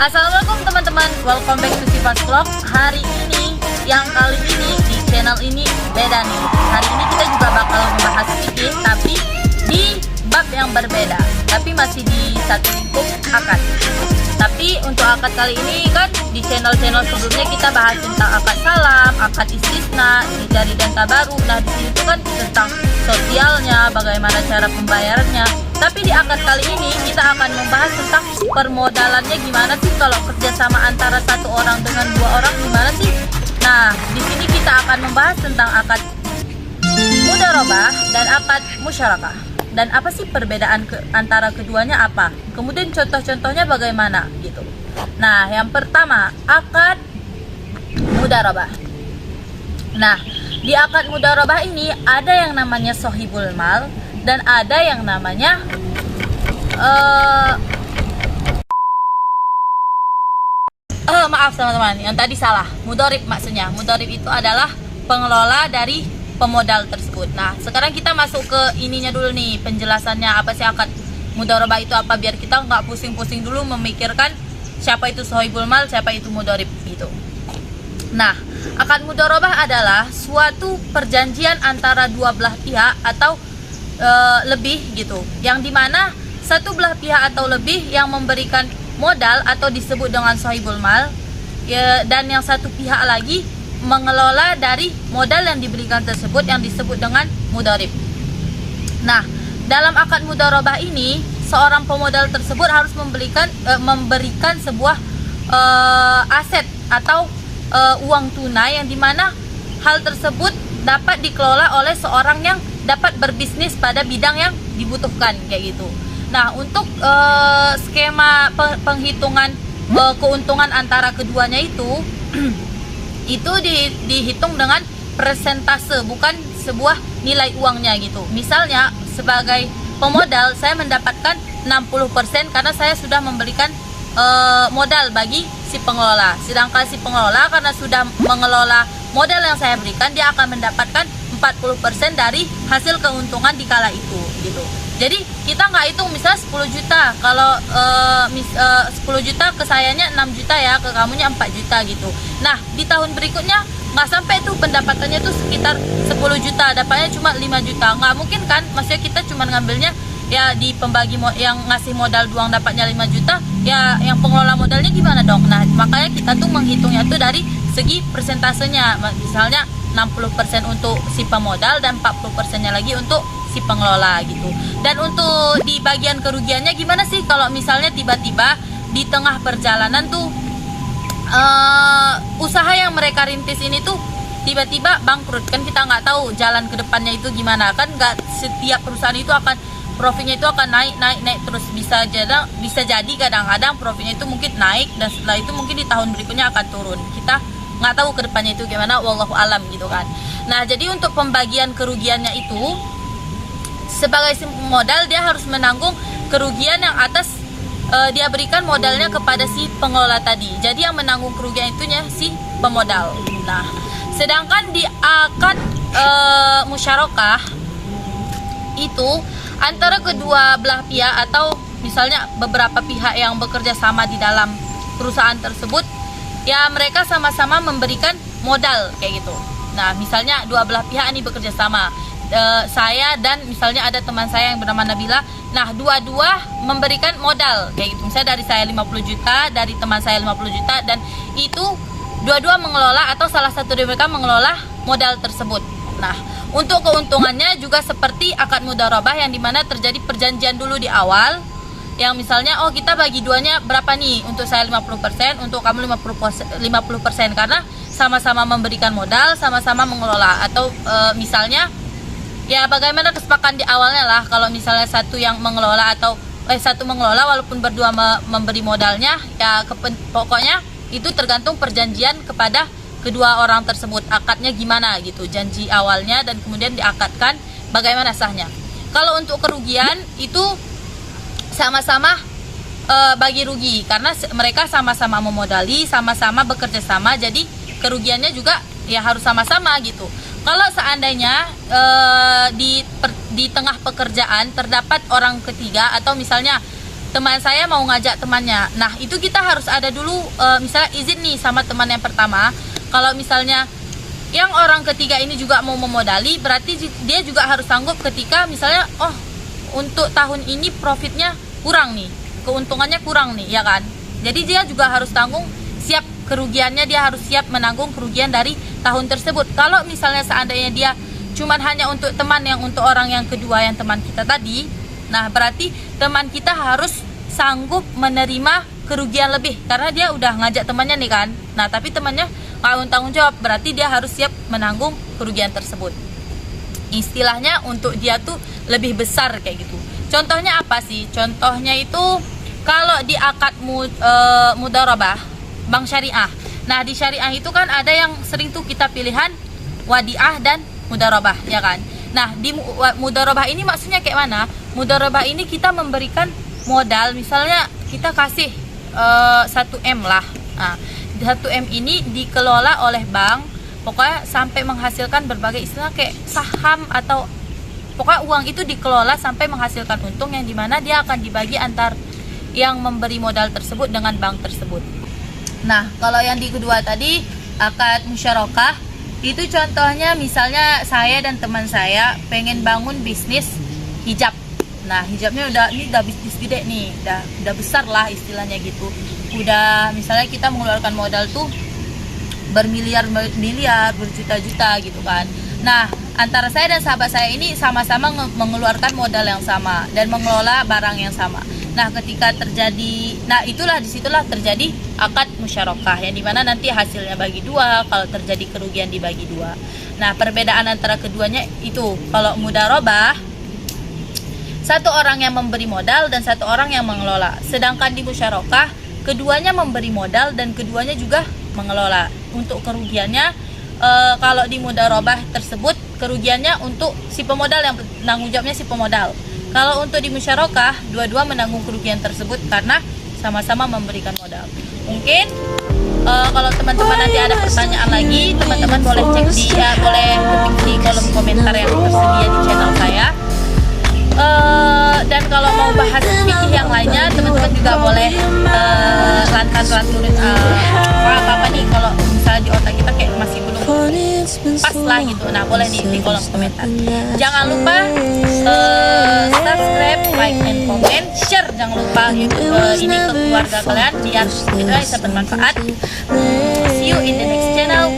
Assalamualaikum teman-teman, welcome back to Sifas Vlog. Hari ini, kali ini di channel ini beda nih. Hari ini kita juga bakal membahas fikih, tapi di bab yang berbeda, tapi masih di satu lingkup akad. Tapi untuk akad kali ini kan di channel-channel sebelumnya kita bahas tentang akad salam, akad istisna, ijari dan tabaru. Nah di sini tuh kan tentang sosialnya, bagaimana cara pembayarannya. Tapi di akad kali ini kita akan membahas tentang permodalannya gimana sih kalau kerjasama antara satu orang dengan dua orang gimana sih. Nah di sini kita akan membahas tentang akad mudharabah dan akad musyarakah. Dan apa sih perbedaan antara keduanya apa? Kemudian contoh-contohnya bagaimana gitu. Nah, yang pertama akad mudharabah. Nah, di akad mudharabah ini ada yang namanya sohibul mal dan ada yang namanya maaf teman-teman, yang tadi salah. Mudharib maksudnya. Mudharib itu adalah pengelola dari pemodal tersebut. Nah, sekarang kita masuk ke ininya dulu nih, penjelasannya apa sih akad mudharabah itu apa, biar kita nggak pusing-pusing dulu memikirkan siapa itu sohibul mal, siapa itu mudharib gitu. Nah, akad mudharabah adalah suatu perjanjian antara dua belah pihak atau lebih gitu, yang dimana satu belah pihak atau lebih yang memberikan modal atau disebut dengan sohibul mal ya, dan yang satu pihak lagi mengelola dari modal yang diberikan tersebut yang disebut dengan mudharib. Nah, dalam akad mudharabah ini seorang pemodal tersebut harus memberikan sebuah aset atau uang tunai yang dimana hal tersebut dapat dikelola oleh seorang yang dapat berbisnis pada bidang yang dibutuhkan kayak gitu. Nah, untuk skema penghitungan keuntungan antara keduanya itu dihitung dengan persentase, bukan sebuah nilai uangnya gitu. Misalnya sebagai pemodal saya mendapatkan 60% karena saya sudah memberikan modal bagi si pengelola. Sedangkan si pengelola karena sudah mengelola modal yang saya berikan, dia akan mendapatkan 40% dari hasil keuntungan di kala itu gitu. Jadi kita nggak hitung misalnya 10 juta, kalau 10 juta ke sayanya 6 juta ya, ke kamunya 4 juta gitu. Nah di tahun berikutnya nggak sampai tuh pendapatannya tuh sekitar 10 juta, dapatnya cuma 5 juta. Nggak mungkin kan, maksudnya kita cuma ngambilnya ya di pembagi yang ngasih modal doang dapatnya 5 juta, ya yang pengelola modalnya gimana dong? Nah makanya kita tuh menghitungnya tuh dari segi persentasenya, misalnya 60% untuk si pemodal dan 40%-nya lagi untuk si pengelola gitu. Dan untuk di bagian kerugiannya gimana sih kalau misalnya tiba-tiba di tengah perjalanan tuh usaha yang mereka rintis ini tuh tiba-tiba bangkrut, kan kita nggak tahu jalan ke depannya itu gimana, kan nggak setiap perusahaan itu akan profitnya itu akan naik terus. Bisa jadi kadang-kadang profitnya itu mungkin naik dan setelah itu mungkin di tahun berikutnya akan turun. Kita nggak tahu ke depannya itu gimana, wallahu alam gitu kan. Nah jadi untuk pembagian kerugiannya itu sebagai si modal dia harus menanggung kerugian yang atas dia berikan modalnya kepada si pengelola tadi. Jadi yang menanggung kerugian itunya si pemodal. Nah, sedangkan di akad musyarakah itu antara kedua belah pihak atau misalnya beberapa pihak yang bekerja sama di dalam perusahaan tersebut, ya mereka sama-sama memberikan modal kayak gitu. Nah, misalnya dua belah pihak ini bekerja sama. Saya dan misalnya ada teman saya yang bernama Nabila. Nah, dua-dua memberikan modal kayak gitu. Misalnya dari saya 50 juta, dari teman saya 50 juta, dan itu dua-dua mengelola atau salah satu dari mereka mengelola modal tersebut. Nah, untuk keuntungannya juga seperti akad mudharabah yang dimana terjadi perjanjian dulu di awal, yang misalnya oh kita bagi duanya berapa nih, untuk saya 50%, untuk kamu 50%, karena sama-sama memberikan modal, sama-sama mengelola. Atau misalnya ya bagaimana kesepakatan di awalnya lah, kalau misalnya satu yang mengelola atau satu mengelola walaupun berdua memberi modalnya, ya pokoknya itu tergantung perjanjian kepada kedua orang tersebut, akadnya gimana gitu, janji awalnya dan kemudian diakadkan bagaimana sahnya. Kalau untuk kerugian itu sama-sama bagi rugi karena mereka sama-sama memodali, sama-sama bekerja sama, jadi kerugiannya juga ya harus sama-sama gitu. Kalau seandainya di tengah pekerjaan terdapat orang ketiga atau misalnya teman saya mau ngajak temannya. Nah, itu kita harus ada dulu misalnya izin nih sama teman yang pertama. Kalau misalnya yang orang ketiga ini juga mau memodali, berarti dia juga harus sanggup ketika misalnya untuk tahun ini profitnya kurang nih, keuntungannya kurang nih, ya kan? Jadi dia juga harus tanggung siap kerugiannya, dia harus siap menanggung kerugian dari tahun tersebut. Kalau misalnya seandainya dia cuman hanya untuk teman yang untuk orang yang kedua yang teman kita tadi, nah berarti teman kita harus sanggup menerima kerugian lebih karena dia udah ngajak temannya nih kan. Nah tapi temannya nggak tanggung jawab, berarti dia harus siap menanggung kerugian tersebut. Istilahnya untuk dia tuh lebih besar kayak gitu. Contohnya apa sih? Contohnya itu kalau di akad mudharabah bank syariah. Nah di syariah itu kan ada yang sering tuh kita pilihan wadiah dan mudharabah, ya kan? Nah di mudharabah ini maksudnya kayak mana? Mudharabah ini kita memberikan modal, misalnya kita kasih 1M lah. Nah, 1M ini dikelola oleh bank, pokoknya sampai menghasilkan berbagai istilah kayak saham atau pokoknya uang itu dikelola sampai menghasilkan untung yang dimana dia akan dibagi antar yang memberi modal tersebut dengan bank tersebut. Nah, kalau yang di kedua tadi akad musyarakah itu contohnya misalnya saya dan teman saya pengen bangun bisnis hijab. Nah, hijabnya udah bisnis gede nih, udah besar lah istilahnya gitu. Udah misalnya kita mengeluarkan modal tuh bermiliar-miliar, berjuta-juta gitu kan. Nah, antara saya dan sahabat saya ini sama-sama mengeluarkan modal yang sama dan mengelola barang yang sama. Nah, ketika terjadi, disitulah terjadi akad musyarakah yang dimana nanti hasilnya bagi dua, kalau terjadi kerugian dibagi dua. Nah, perbedaan antara keduanya itu, kalau mudharabah satu orang yang memberi modal dan satu orang yang mengelola. Sedangkan di musyarakah keduanya memberi modal dan keduanya juga mengelola. Untuk kerugiannya kalau di mudharabah tersebut kerugiannya untuk si pemodal, yang menanggung jawabnya si pemodal. Kalau untuk di musyarakah dua-dua menanggung kerugian tersebut karena sama-sama memberikan modal. Mungkin kalau teman-teman nanti ada pertanyaan lagi, teman-teman boleh cek boleh ketik di kolom komentar yang tersedia di channel saya. Dan kalau mau bahas fikih yang lainnya, teman-teman juga boleh lanturin apa nih kalau misalnya di otak kita kayak masih belum pas lah gitu. Nah, boleh nih di kolom komentar. Jangan lupa subscribe, like, and comment, share. Jangan lupa YouTube ini ke keluarga kalian biar kita bisa bermanfaat. See you in the next channel.